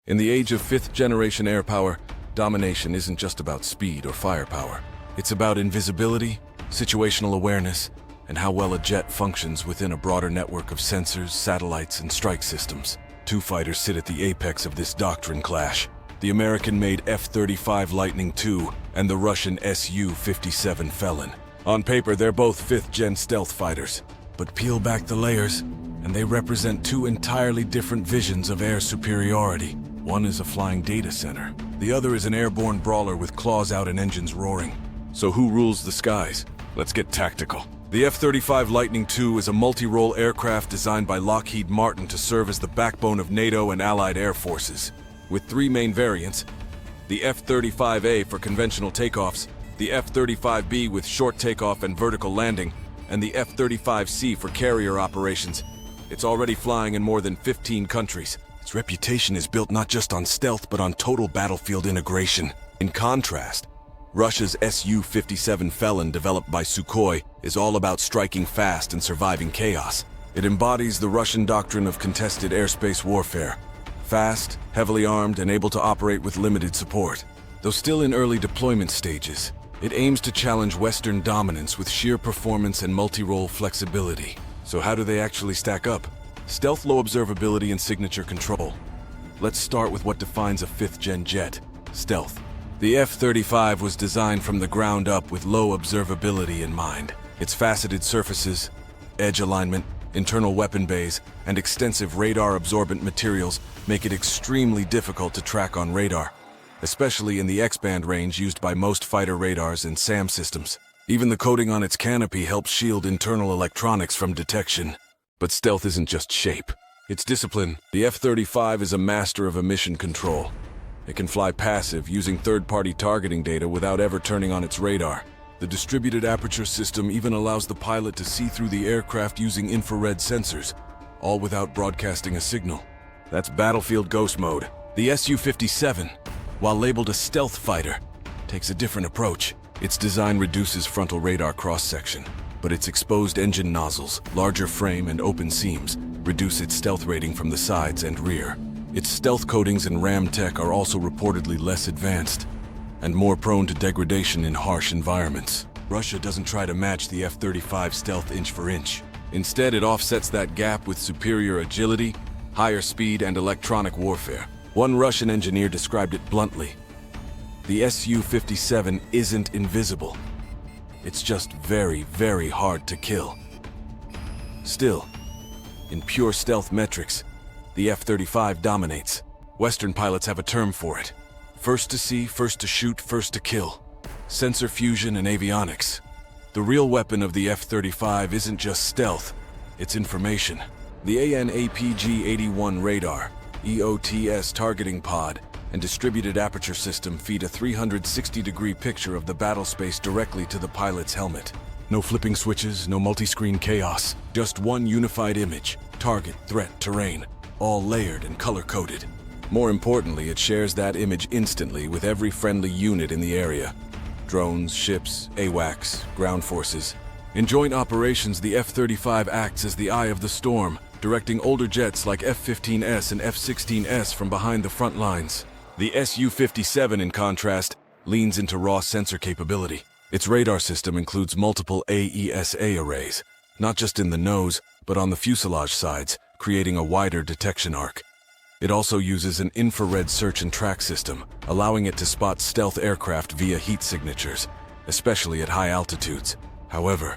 In the age of fifth-generation air power, domination isn't just about speed or firepower. It's about invisibility, situational awareness, and how well a jet functions within a broader network of sensors, satellites, and strike systems. Two fighters sit at the apex of this doctrine clash: the American-made F-35 Lightning II and the Russian SU-57 Felon. On paper, they're both fifth-gen stealth fighters, but peel back the layers, and they represent two entirely different visions of air superiority. One is a flying data center. The other is an airborne brawler with claws out and engines roaring. So who rules the skies? Let's get tactical. The F-35 Lightning II is a multi-role aircraft designed by Lockheed Martin to serve as the backbone of NATO and Allied air forces. With three main variants: the F-35A for conventional takeoffs, the F-35B with short takeoff and vertical landing, and the F-35C for carrier operations. It's already flying in more than 15 countries. Its reputation is built not just on stealth, but on total battlefield integration. In contrast, Russia's SU-57 Felon, developed by Sukhoi, is all about striking fast and surviving chaos. It embodies the Russian doctrine of contested airspace warfare: fast, heavily armed, and able to operate with limited support. Though still in early deployment stages, it aims to challenge Western dominance with sheer performance and multi-role flexibility. So how do they actually stack up? Stealth, low observability, and signature control. Let's start with what defines a fifth-gen jet: stealth. The F-35 was designed from the ground up with low observability in mind. Its faceted surfaces, edge alignment, internal weapon bays, and extensive radar-absorbent materials make it extremely difficult to track on radar, especially in the X-band range used by most fighter radars and SAM systems. Even the coating on its canopy helps shield internal electronics from detection. But stealth isn't just shape, it's discipline. The F-35 is a master of emission control. It can fly passive, using third-party targeting data without ever turning on its radar. The distributed aperture system even allows the pilot to see through the aircraft using infrared sensors, all without broadcasting a signal. That's battlefield ghost mode. The Su-57, while labeled a stealth fighter, takes a different approach. Its design reduces frontal radar cross-section, but its exposed engine nozzles, larger frame, and open seams reduce its stealth rating from the sides and rear. Its stealth coatings and RAM tech are also reportedly less advanced and more prone to degradation in harsh environments. Russia doesn't try to match the F-35 stealth inch for inch. Instead, it offsets that gap with superior agility, higher speed, and electronic warfare. One Russian engineer described it bluntly: the Su-57 isn't invisible. It's just very, very hard to kill. Still, in pure stealth metrics, the F-35 dominates. Western pilots have a term for it: first to see, first to shoot, first to kill. Sensor fusion and avionics. The real weapon of the F-35 isn't just stealth, it's information. The AN/APG-81 radar, EOTS targeting pod, and distributed aperture system feed a 360-degree picture of the battle space directly to the pilot's helmet. No flipping switches, no multi-screen chaos. Just one unified image: target, threat, terrain, all layered and color-coded. More importantly, it shares that image instantly with every friendly unit in the area: drones, ships, AWACS, ground forces. In joint operations, the F-35 acts as the eye of the storm, directing older jets like F-15S and F-16S from behind the front lines. The Su-57, in contrast, leans into raw sensor capability. Its radar system includes multiple AESA arrays, not just in the nose, but on the fuselage sides, creating a wider detection arc. It also uses an infrared search and track system, allowing it to spot stealth aircraft via heat signatures, especially at high altitudes. However,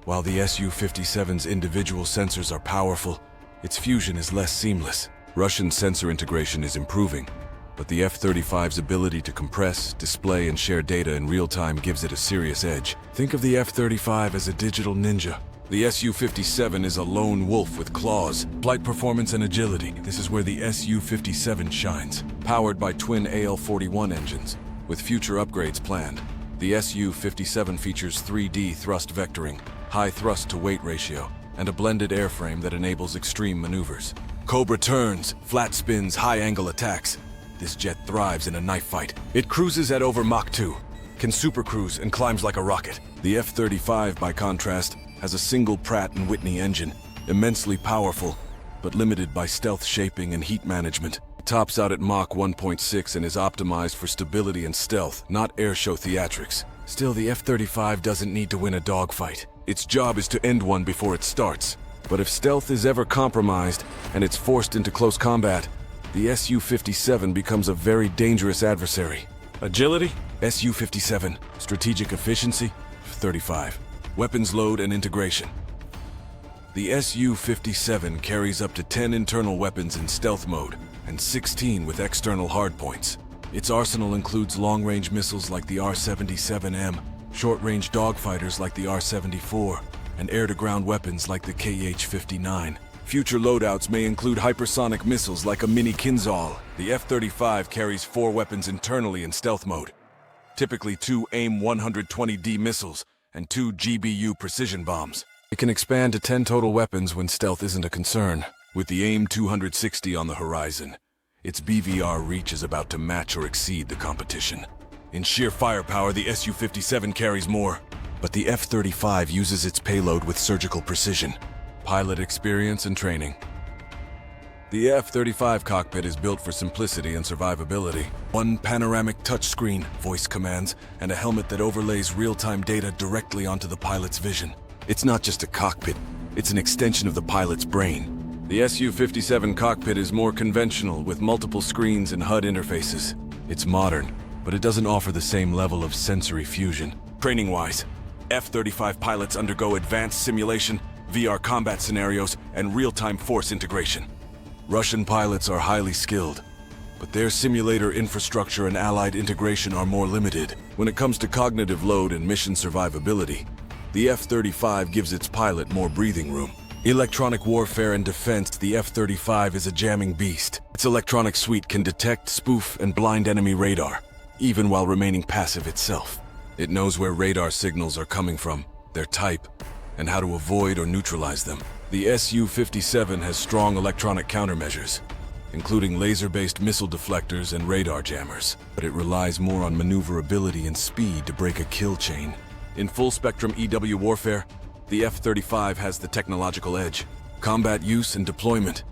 while the Su-57's individual sensors are powerful, its fusion is less seamless. Russian sensor integration is improving, but the F-35's ability to compress, display, and share data in real time gives it a serious edge. Think of the F-35 as a digital ninja. The Su-57 is a lone wolf with claws, flight performance, and agility. This is where the Su-57 shines. Powered by twin AL-41 engines, with future upgrades planned, the Su-57 features 3D thrust vectoring, high thrust-to-weight ratio, and a blended airframe that enables extreme maneuvers. Cobra turns, flat spins, high-angle attacks. This jet thrives in a knife fight. It cruises at over Mach 2, can supercruise, and climbs like a rocket. The F-35, by contrast, has a single Pratt & Whitney engine, immensely powerful, but limited by stealth shaping and heat management. tops out at Mach 1.6 and is optimized for stability and stealth, not airshow theatrics. Still, the F-35 doesn't need to win a dogfight. Its job is to end one before it starts. But if stealth is ever compromised and it's forced into close combat, the SU-57 becomes a very dangerous adversary. Agility? SU-57. Strategic efficiency? F-35. Weapons load and integration. The SU-57 carries up to 10 internal weapons in stealth mode and 16 with external hardpoints. Its arsenal includes long-range missiles like the R-77M, short-range dogfighters like the R-74, and air-to-ground weapons like the KH-59. Future loadouts may include hypersonic missiles like a mini Kinzhal. The F-35 carries 4 weapons internally in stealth mode, typically 2 AIM-120D missiles and 2 GBU precision bombs. It can expand to 10 total weapons when stealth isn't a concern. With the AIM-260 on the horizon, its BVR reach is about to match or exceed the competition. In sheer firepower, the SU-57 carries more, but the F-35 uses its payload with surgical precision, pilot experience, and training. The F-35 cockpit is built for simplicity and survivability. One panoramic touchscreen, voice commands, and a helmet that overlays real-time data directly onto the pilot's vision. It's not just a cockpit, it's an extension of the pilot's brain. The SU-57 cockpit is more conventional, with multiple screens and HUD interfaces. It's modern, but it doesn't offer the same level of sensory fusion. Training-wise, F-35 pilots undergo advanced simulation, VR combat scenarios, and real-time force integration. Russian pilots are highly skilled, but their simulator infrastructure and allied integration are more limited. When it comes to cognitive load and mission survivability, the F-35 gives its pilot more breathing room. Electronic warfare and defense, the F-35 is a jamming beast. Its electronic suite can detect, spoof, and blind enemy radar, even while remaining passive itself. It knows where radar signals are coming from, their type, and how to avoid or neutralize them. The SU-57 has strong electronic countermeasures, including laser-based missile deflectors and radar jammers, but it relies more on maneuverability and speed to break a kill chain. In full-spectrum EW warfare, the F-35 has the technological edge. Combat use and deployment.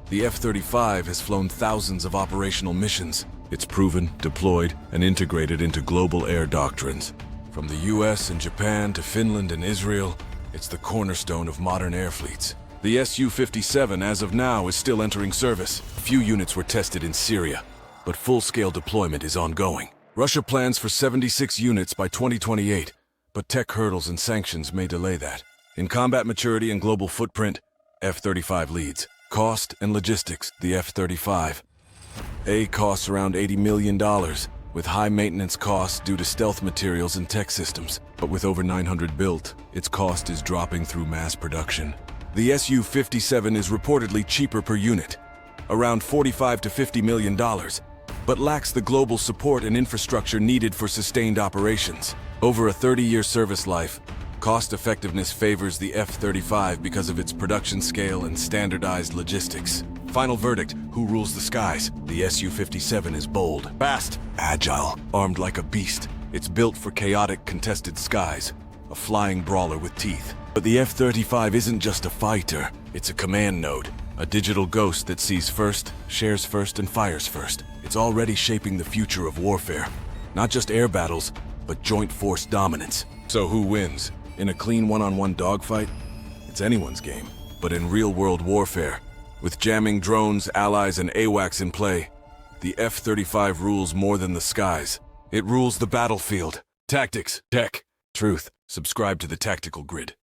The F-35 has flown thousands of operational missions. It's proven, deployed, and integrated into global air doctrines. From the US and Japan to Finland and Israel, it's the cornerstone of modern air fleets. The SU-57, as of now, is still entering service. A few units were tested in Syria, but full-scale deployment is ongoing. Russia plans for 76 units by 2028, but tech hurdles and sanctions may delay that. In combat maturity and global footprint, F-35 leads. Cost and logistics, the F-35. Costs around $80 million, with high maintenance costs due to stealth materials and tech systems. But with over 900 built, its cost is dropping through mass production. The SU-57 is reportedly cheaper per unit, around $45 to $50 million, but lacks the global support and infrastructure needed for sustained operations. Over a 30-year service life, cost effectiveness favors the F-35 because of its production scale and standardized logistics. Final verdict, who rules the skies? The SU-57 is bold, fast, agile, armed like a beast. It's built for chaotic, contested skies, a flying brawler with teeth. But the F-35 isn't just a fighter, it's a command node, a digital ghost that sees first, shares first, and fires first. It's already shaping the future of warfare. Not just air battles, but joint force dominance. So who wins? In a clean one-on-one dogfight? It's anyone's game. But in real-world warfare, with jamming drones, allies, and AWACS in play, the F-35 rules more than the skies. It rules the battlefield. Tactics, tech, truth. Subscribe to the Tactical Grid.